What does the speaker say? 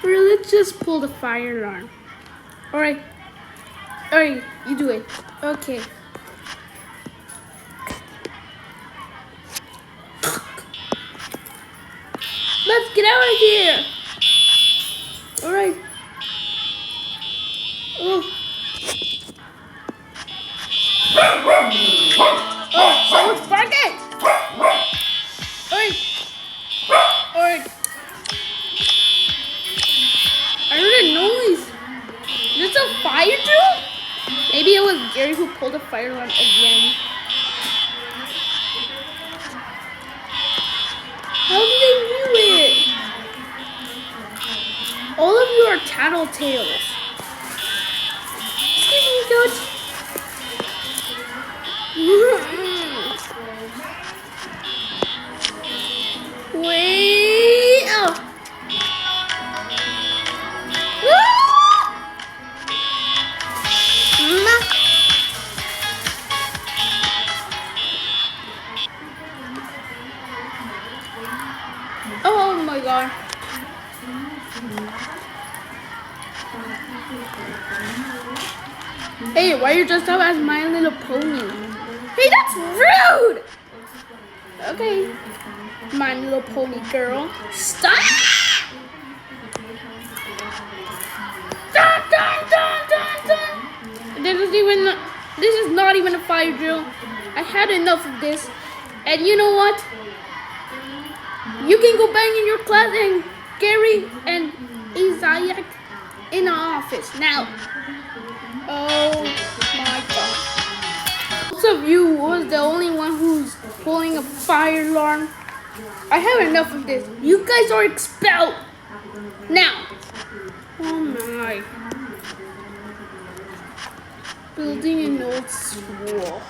Or let's just pull the fire alarm. Alright, you do it. Okay. Let's get out of here. Alright. Oh, someone's barking. Alright. I heard a noise. Is this a fire drill? Maybe it was Gary who pulled the fire alarm again. How did they do it? All of you are tattletales. Excuse me, Coach. Wait. Oh. Oh my god. Hey, why are you dressed up as My Little Pony? Hey, that's rude! Okay. My Little Pony girl. Stop! Dun, dun, dun, dun, dun. This is not even a fire drill. I had enough of this. And you know what? You can go bang in your class and Gary and Isaac in the office now. Oh my god. Most of you was the only one who's pulling a fire alarm. I have enough of this. You guys are expelled. Now. Oh my. Building an old school.